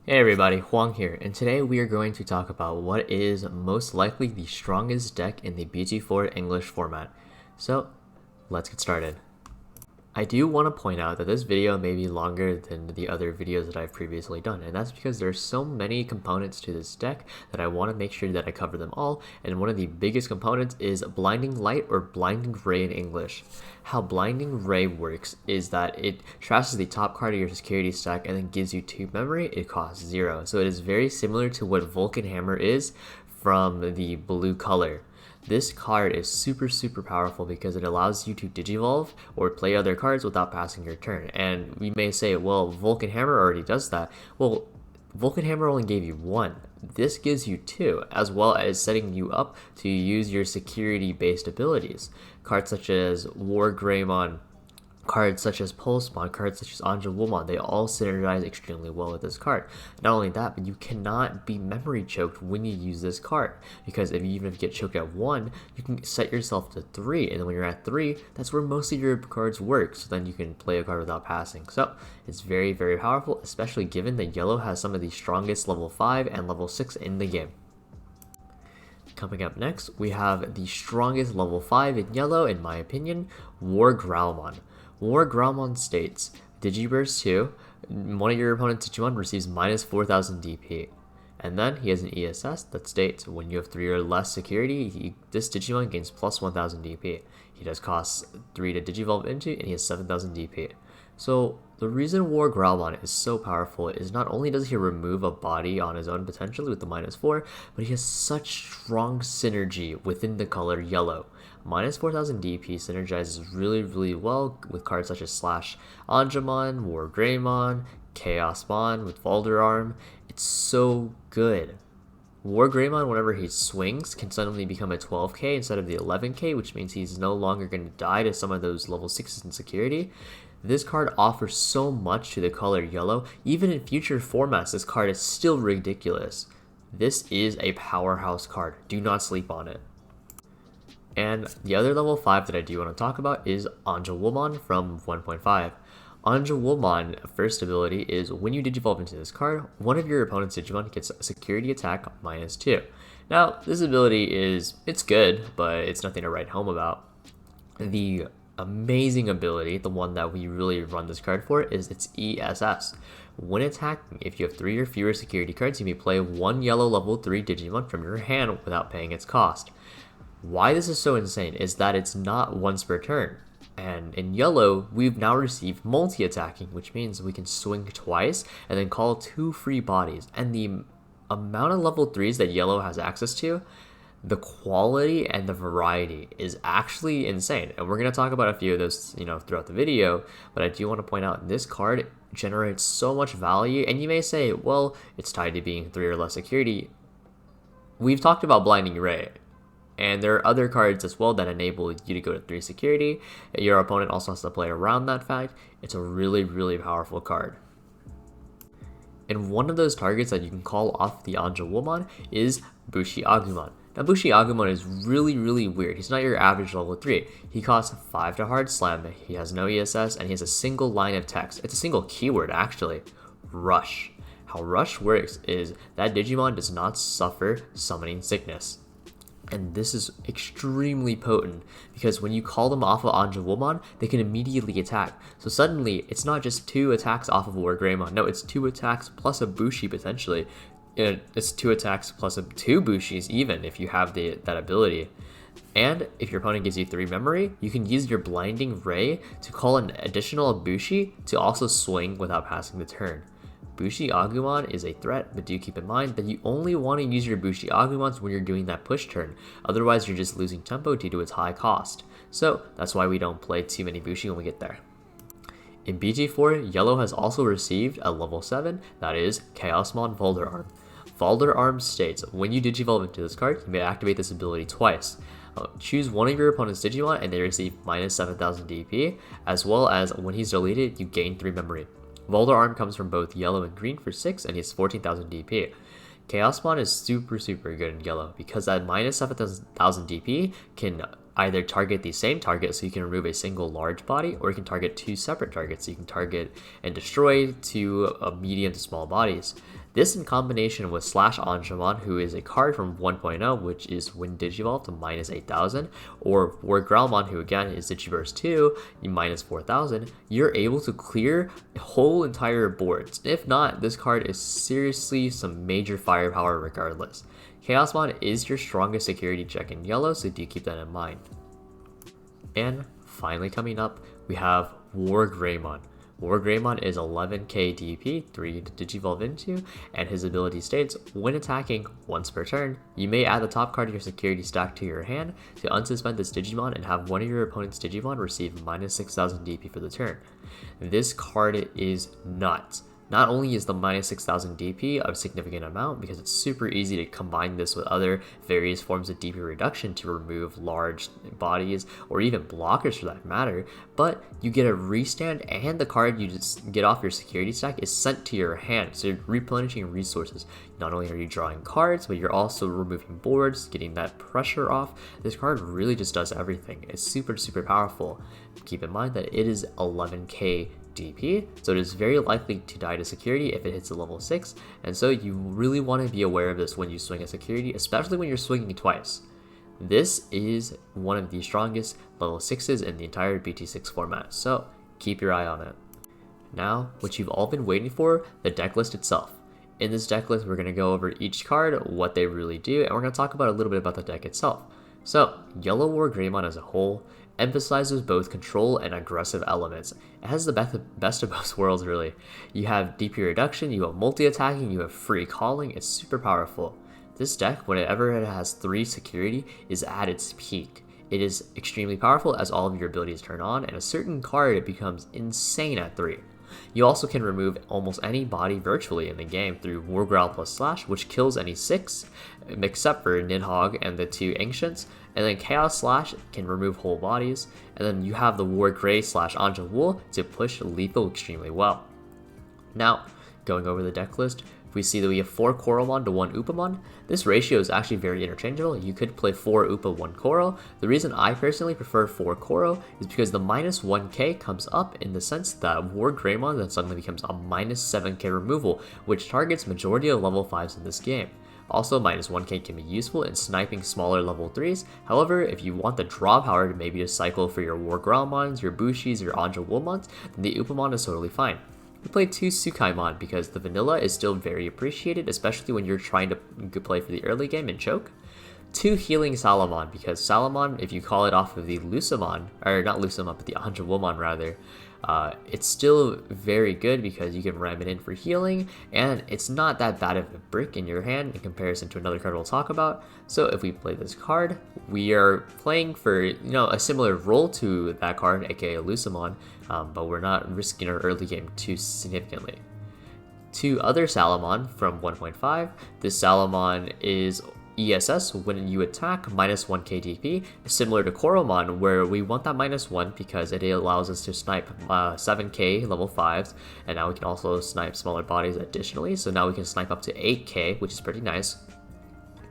Hey everybody, Hoang here, and today we are going to talk about what is most likely the strongest deck in the BT4 English format. So, let's get started. I do want to point out that this video may be longer than the other videos that I've previously done, and that's because there's so many components to this deck that I want to make sure that I cover them all, and one of the biggest components is Blinding Light or Blinding Ray in English. How Blinding Ray works is that it trashes the top card of your security stack and then gives you 2 memory. It costs 0, so it is very similar to what Vulcan Hammer is from the blue color. This card is super powerful because it allows you to digivolve or play other cards without passing your turn. And we may say, well, Vulcan Hammer already does that. Well, Vulcan Hammer only gave you 1. This gives you 2, as well as setting you up to use your security-based abilities. Cards such as Wargreymon, cards such as Pulsepon, cards such as Angewomon, they all synergize extremely well with this card. Not only that, but you cannot be memory choked when you use this card, because even if you get choked at 1, you can set yourself to 3, and then when you're at 3, that's where most of your cards work, so then you can play a card without passing. So it's very powerful, especially given that yellow has some of the strongest level 5 and level 6 in the game. Coming up next, we have the strongest level 5 in yellow, in my opinion, Wargreymon. Wargreymon states, Digiburst 2, one of your opponent's Digimon receives minus 4000 DP. And then he has an ESS that states, when you have 3 or less security, this Digimon gains plus 1000 DP. He does cost 3 to Digivolve into, and he has 7000 DP. So the reason Wargreymon is so powerful is not only does he remove a body on his own potentially with the minus 4, but he has such strong synergy within the color yellow. Minus 4000 DP synergizes really well with cards such as Slash Angemon, Wargreymon, Chaosmon with Valderarm. It's so good. Wargreymon, whenever he swings, can suddenly become a 12k instead of the 11k, which means he's no longer going to die to some of those level 6s in security. This card offers so much to the color yellow. Even in future formats, this card is still ridiculous. This is a powerhouse card. Do not sleep on it. And the other level 5 that I do want to talk about is Angewomon from 1.5. Angewomon first ability is when you digivolve into this card, one of your opponent's Digimon gets a security attack minus 2. Now, this ability it's good, but it's nothing to write home about. The amazing ability, the one that we really run this card for, is its ESS. When attacking, if you have 3 or fewer security cards, you may play 1 yellow level 3 Digimon from your hand without paying its cost. Why this is so insane is that it's not once per turn. And in yellow, we've now received multi-attacking, which means we can swing twice and then call 2 free bodies. And the amount of level 3s that yellow has access to, the quality and the variety is actually insane. And we're going to talk about a few of those, throughout the video, but I do want to point out this card generates so much value. And you may say, well, it's tied to being 3 or less security. We've talked about Blinding Ray. And there are other cards as well that enable you to go to 3 security. Your opponent also has to play around that fact. It's a really powerful card. And one of those targets that you can call off the Angewomon is Bushi Agumon. Now Bushi Agumon is really weird. He's not your average level 3. He costs 5 to hard slam, he has no ESS, and he has a single line of text. It's a single keyword actually, Rush. How Rush works is that Digimon does not suffer summoning sickness. And this is extremely potent because when you call them off of Angewomon, they can immediately attack. So suddenly, it's not just 2 attacks off of Wargreymon. No, it's 2 attacks plus a Bushi potentially. It's 2 attacks plus 2 Bushis even if you have that ability. And if your opponent gives you 3 memory, you can use your Blinding Ray to call an additional Bushi to also swing without passing the turn. Bushi Agumon is a threat, but do keep in mind that you only want to use your Bushi Agumons when you're doing that push turn. Otherwise, you're just losing tempo due to its high cost. So that's why we don't play too many Bushi when we get there. In BT4, yellow has also received a level 7, that is Chaosmon Valderarm. Valderarm states, when you digivolve into this card, you may activate this ability twice. Choose one of your opponent's Digimon and they receive minus 7000 DP, as well as when he's deleted, you gain 3 memory. Valderarm comes from both yellow and green for 6, and he has 14,000 DP. Chaosmon is super good in yellow because that minus 7,000 DP can either target the same target, so you can remove a single large body, or you can target 2 separate targets, so you can target and destroy 2 medium to small bodies. This in combination with Slash Angemon, who is a card from 1.0, which is when Digivolve to minus 8,000, or Wargreymon, who again is Digiburst 2, minus 4,000, you're able to clear whole entire boards. If not, this card is seriously some major firepower regardless. Chaosmon is your strongest security check in yellow, so do keep that in mind. And finally coming up, we have Wargreymon. Wargreymon is 11k DP, 3 to Digivolve into, and his ability states, when attacking once per turn, you may add the top card of your security stack to your hand to unsuspend this Digimon and have one of your opponent's Digimon receive minus 6,000 DP for the turn. This card is nuts. Not only is the minus 6,000 DP a significant amount because it's super easy to combine this with other various forms of DP reduction to remove large bodies or even blockers for that matter, but you get a restand and the card you just get off your security stack is sent to your hand, so you're replenishing resources. Not only are you drawing cards, but you're also removing boards, getting that pressure off. This card really just does everything. It's super powerful. Keep in mind that it is 11k DP, so it is very likely to die to security if it hits a level 6, and so you really want to be aware of this when you swing a security, especially when you're swinging twice. This is one of the strongest level 6s in the entire BT6 format, so keep your eye on it. Now, what you've all been waiting for, the deck list itself. In this deck list, we're going to go over each card, what they really do, and we're going to talk about a little bit about the deck itself. So, Yellow Wargreymon as a whole emphasizes both control and aggressive elements. It has the best of both worlds, really. You have DP reduction, you have multi-attacking, you have free calling. It's super powerful. This deck, whenever it has 3 security, is at its peak. It is extremely powerful as all of your abilities turn on, and a certain card becomes insane at 3. You also can remove almost any body virtually in the game through Wargrowl plus Slash, which kills any 6, except for Nidhogg and the 2 Ancients, and then Chaos Slash can remove whole bodies, and then you have the Wargrey slash Anja Wool to push lethal extremely well. Now, going over the deck list, we see that we have 4 Coralmon to 1 Upamon. This ratio is actually very interchangeable. You could play 4 Upa, 1 Coral. The reason I personally prefer 4 Coral is because the minus 1k comes up in the sense that Wargreymon then suddenly becomes a minus 7k removal, which targets majority of level 5s in this game. Also, minus 1k can be useful in sniping smaller level 3s. However, if you want the draw power to maybe just cycle for your Wargrowmons, your Bushis, your Anja Woolmons, then the Upamon is totally fine. We play 2 Tsukaimon because the vanilla is still very appreciated, especially when you're trying to play for the early game and choke. 2 Healing Salamon because Salamon, if you call it off of the Lucamon, or not Lucamon, but the Anja Woolmon rather, it's still very good because you can ram it in for healing, and it's not that bad of a brick in your hand in comparison to another card we'll talk about. So if we play this card, we are playing for a similar role to that card, aka Lucamon, but we're not risking our early game too significantly. 2 other Salamon from 1.5. This Salamon is ESS when you attack, minus 1k DP, similar to Coralmon, where we want that minus 1 because it allows us to snipe 7k level 5s, and now we can also snipe smaller bodies additionally, so now we can snipe up to 8k, which is pretty nice.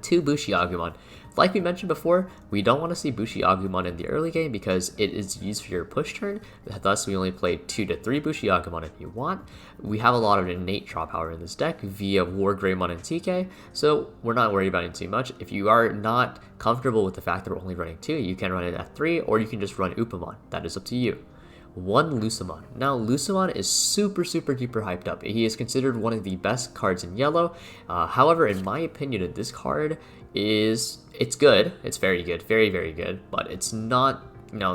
2 Bushi Agumon. Like we mentioned before, we don't want to see Bushi Agumon in the early game because it is used for your push turn, thus we only play 2 to 3 Bushi Agumon if you want. We have a lot of innate draw power in this deck via Wargreymon and TK, so we're not worried about it too much. If you are not comfortable with the fact that we're only running 2, you can run it at 3, or you can just run Upamon. That is up to you. 1 Lucamon. Now, Lucamon is super duper hyped up. He is considered one of the best cards in yellow. However, in my opinion, this card it's good. It's very good, very good, but it's not,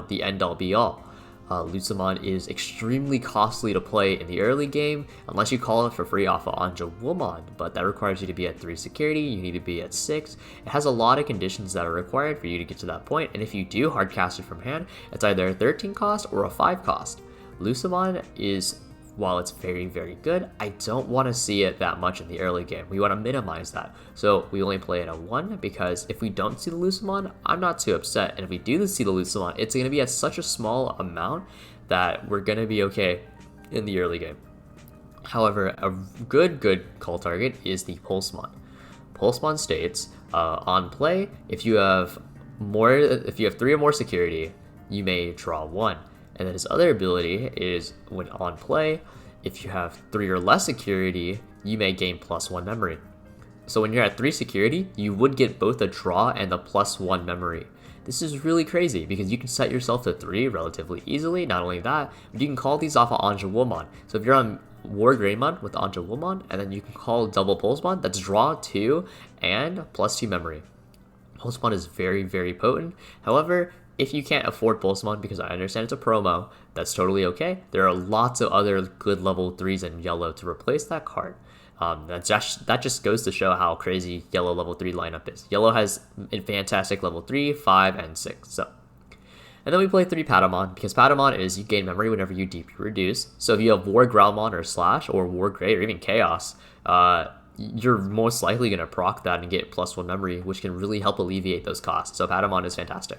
the end all be all. Lucamon is extremely costly to play in the early game, unless you call it for free off of Anja Woolmon, but that requires you to be at 3 security, you need to be at 6. It has a lot of conditions that are required for you to get to that point, and if you do hardcast it from hand, it's either a 13 cost or a 5 cost. Lucamon is, while it's very good, I don't want to see it that much in the early game. We want to minimize that. So we only play it at 1 because if we don't see the Lucamon, I'm not too upset. And if we do see the Lucamon, it's going to be at such a small amount that we're going to be okay in the early game. However, a good call target is the Pulsemon. Pulsemon states, on play, if you have 3 or more security, you may draw 1. And then his other ability is when on play, if you have 3 or less security, you may gain +1 memory. So when you're at 3 security, you would get both a draw and a +1 memory. This is really crazy because you can set yourself to 3 relatively easily. Not only that, but you can call these off of Anjouwon. So if you're on Wargreymon with Anjouwon, and then you can call double Pulsemon, that's draw 2 and +2 memory. Pulsemon is very, very potent. However, if you can't afford Pulsemon, because I understand it's a promo, that's totally okay. There are lots of other good level 3s in yellow to replace that card. That just goes to show how crazy yellow level 3 lineup is. Yellow has a fantastic level 3, 5, and 6. And then we play 3 Patamon, because Patamon is you gain memory whenever you DP reduce. So if you have Wargreymon or Slash or Wargrey or even Chaos, you're most likely going to proc that and get +1 memory, which can really help alleviate those costs. So Patamon is fantastic.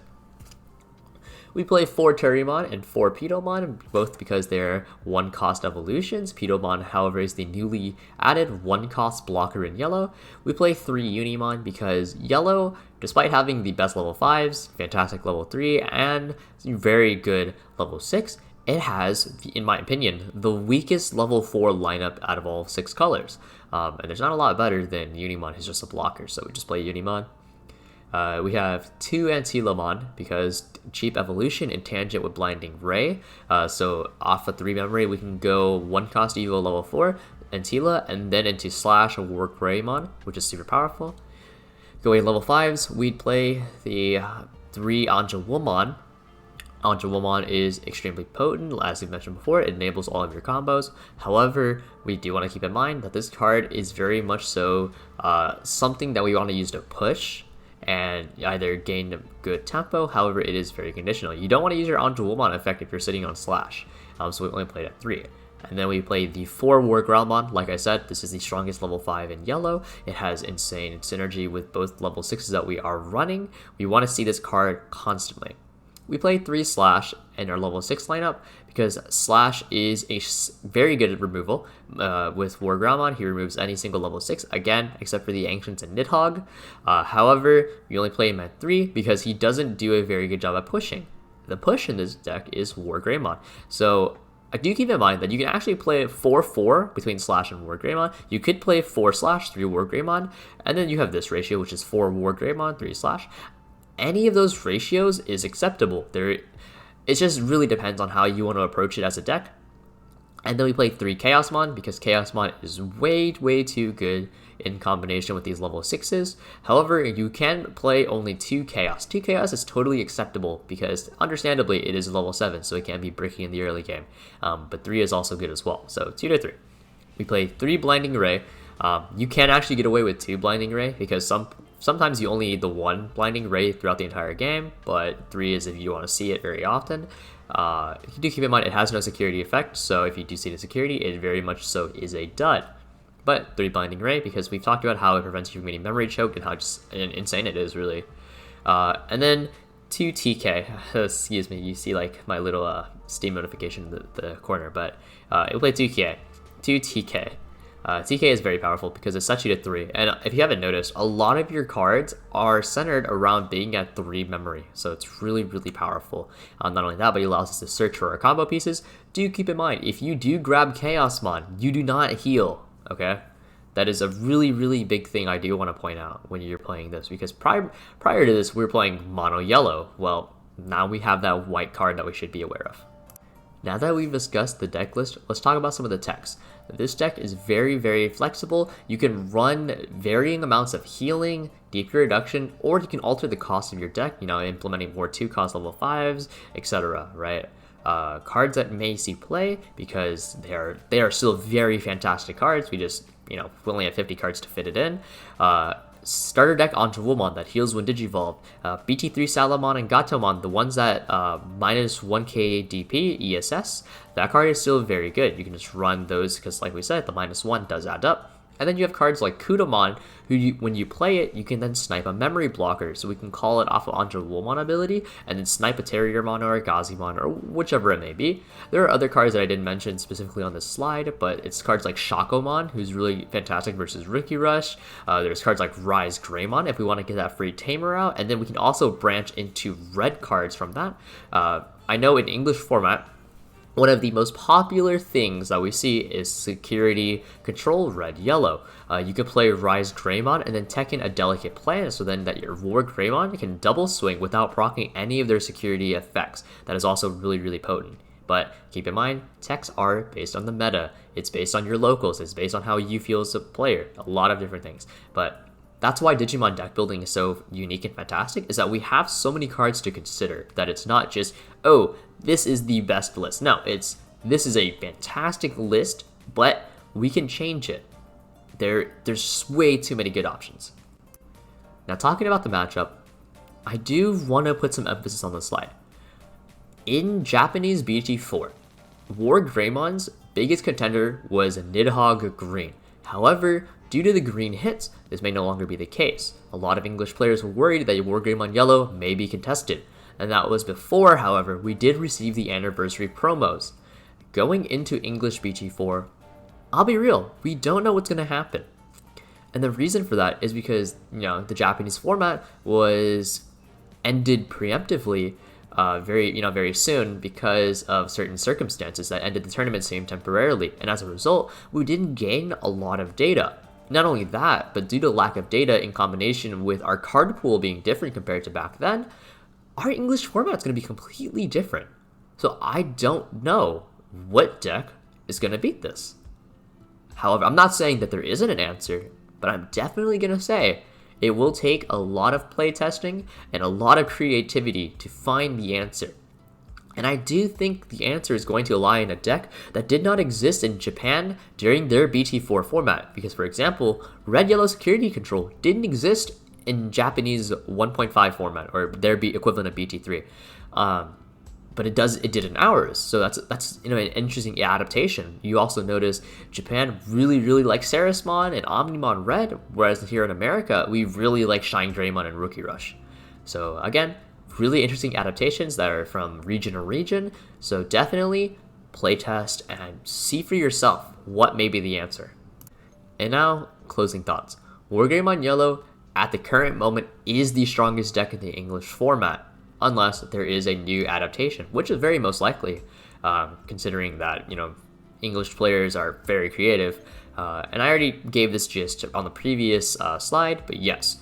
We play 4 Terriermon and 4 Pedomon, both because they're 1-cost evolutions. Pedomon, however, is the newly added 1-cost blocker in yellow. We play 3 Unimon because yellow, despite having the best level 5s, fantastic level 3, and very good level 6, it has, in my opinion, the weakest level 4 lineup out of all 6 colors. And there's not a lot better than Unimon, who's just a blocker, so we just play Unimon. We have 2 Antilamon because cheap evolution and tangent with Blinding Ray. So off of 3 memory, we can go 1-cost Evo level 4, Antila, and then into Slash or Wargreymon, which is super powerful. Going level 5s, we'd play the 3 Anjouwon. Anjouwon is extremely potent, as we mentioned before. It enables all of your combos. However, we do want to keep in mind that this card is very much so something that we want to use to push and either gain a good tempo. However, it is very conditional. You don't want to use your Anjouwon effect if you're sitting on Slash. So we only played at 3. And then we play the 4 Wargreymon. Like I said, this is the strongest level 5 in yellow. It has insane synergy with both level 6s that we are running. We want to see this card constantly. We play 3 Slash in our level 6 lineup because Slash is a very good at removal. With Wargreymon, he removes any single level 6, again, except for the Ancients and Nidhogg. However, we only play him at 3 because he doesn't do a very good job at pushing. The push in this deck is Wargreymon. So I do keep in mind that you can actually play 4-4 between Slash and Wargreymon. You could play 4 Slash, 3 Wargreymon, and then you have this ratio, which is 4 Wargreymon, 3 Slash. Any of those ratios is acceptable. It just really depends on how you want to approach it as a deck. And then we play 3 Chaosmon because Chaosmon is way too good in combination with these level 6s. However, you can play only 2 Chaos. 2 Chaos is totally acceptable because understandably it is level 7, so it can be bricky in the early game. But 3 is also good as well, so 2 to 3. We play 3 Blinding Ray. You can actually get away with 2 Blinding Ray because sometimes you only need the 1 Blinding Ray throughout the entire game, but 3 is if you want to see it very often. You do keep in mind it has no security effect, so if you do see the security, it very much so is a dud. But 3 Blinding Ray, because we've talked about how it prevents you from getting memory choked and how just insane it is, really. And then 2 TK. Excuse me, you see like my little Steam notification in the corner, but it will play 2K. 2 TK. TK is very powerful because it sets you to 3, and if you haven't noticed, a lot of your cards are centered around being at 3 memory, so it's really powerful. Not only that, but it allows us to search for our combo pieces. Do keep in mind, if you do grab Chaosmon, you do not heal, okay? That is a really big thing I do want to point out when you're playing this, because prior to this, we were playing mono yellow. Well, now we have that white card that we should be aware of. Now that we've discussed the deck list, let's talk about some of the techs. This deck is very flexible. You can run varying amounts of healing, DP reduction, or you can alter the cost of your deck, implementing more 2-cost level 5s, etc., right? Cards that may see play because they are still very fantastic cards. We just, we only have 50 cards to fit it in. Starter deck Anjouwon that heals when Digivolve. BT4 Salamon and Gatomon, the ones that minus 1k DP ESS, that card is still very good. You can just run those because, like we said, the -1 does add up. And then you have cards like Kudomon, who when you play it, you can then snipe a memory blocker. So we can call it off of Anjouwon ability, and then snipe a Terriermon or a Gazimon, or whichever it may be. There are other cards that I didn't mention specifically on this slide, but it's cards like Shakomon, who's really fantastic versus Rookie Rush. There's cards like Wargreymon, if we want to get that free Tamer out, and then we can also branch into red cards from that. I know in English format, One of the most popular things that we see is security control red yellow. You can play Wargreymon and then tech in a delicate plan so then that your Wargreymon can double swing without proccing any of their security effects. That is also really potent. But keep in mind, techs are based on the meta. It's based on your locals. It's based on how you feel as a player. A lot of different things. But that's why Digimon deck building is so unique and fantastic, is that we have so many cards to consider, that it's not just, oh, this is the best list. No, this is a fantastic list, but we can change it. There's way too many good options. Now, talking about the matchup, I do want to put some emphasis on the slide. In Japanese BT4, Wargreymon's biggest contender was Nidhogg Green. However, due to the green hits, this may no longer be the case. A lot of English players were worried that Wargreymon Yellow may be contested, and that was before, however, we did receive the anniversary promos. Going into English BT4, I'll be real, we don't know what's going to happen. And the reason for that is because, the Japanese format was ended preemptively very soon because of certain circumstances that ended the tournament scene temporarily, and as a result, we didn't gain a lot of data. Not only that, but due to lack of data in combination with our card pool being different compared to back then, our English format is going to be completely different. So I don't know what deck is going to beat this. However, I'm not saying that there isn't an answer, but I'm definitely going to say it will take a lot of playtesting and a lot of creativity to find the answer. And I do think the answer is going to lie in a deck that did not exist in Japan during their BT4 format. Because, for example, red-yellow security control didn't exist in Japanese 1.5 format, or their equivalent of BT3. But it did in ours. So that's an interesting adaptation. You also notice Japan really likes Sarismon and Omnimon Red, whereas here in America, we really like Shine Greymon and Rookie Rush. So again, really interesting adaptations that are from region to region. So definitely playtest and see for yourself what may be the answer. And now, closing thoughts. Wargreymon Yellow, at the current moment, is the strongest deck in the English format, unless there is a new adaptation, which is very most likely, considering that, English players are very creative. And I already gave this gist on the previous slide, but yes,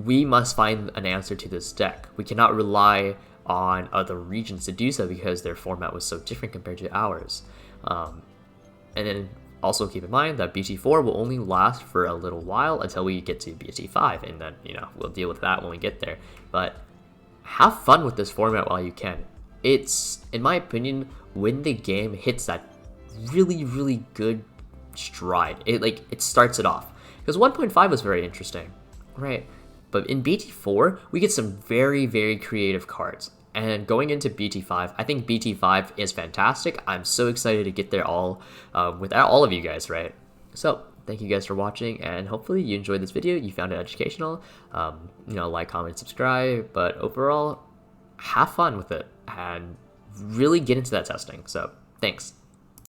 we must find an answer to this deck. We cannot rely on other regions to do so because their format was so different compared to ours. And then also keep in mind that BT4 will only last for a little while until we get to BT5, and then, we'll deal with that when we get there. But have fun with this format while you can. It's, in my opinion, when the game hits that really good stride, it starts it off. Because 1.5 was very interesting, right? But in BT4, we get some very creative cards. And going into BT5, I think BT5 is fantastic. I'm so excited to get there all with all of you guys, right? So thank you guys for watching, and hopefully you enjoyed this video. You found it educational. Like, comment, subscribe. But overall, have fun with it and really get into that testing. So thanks.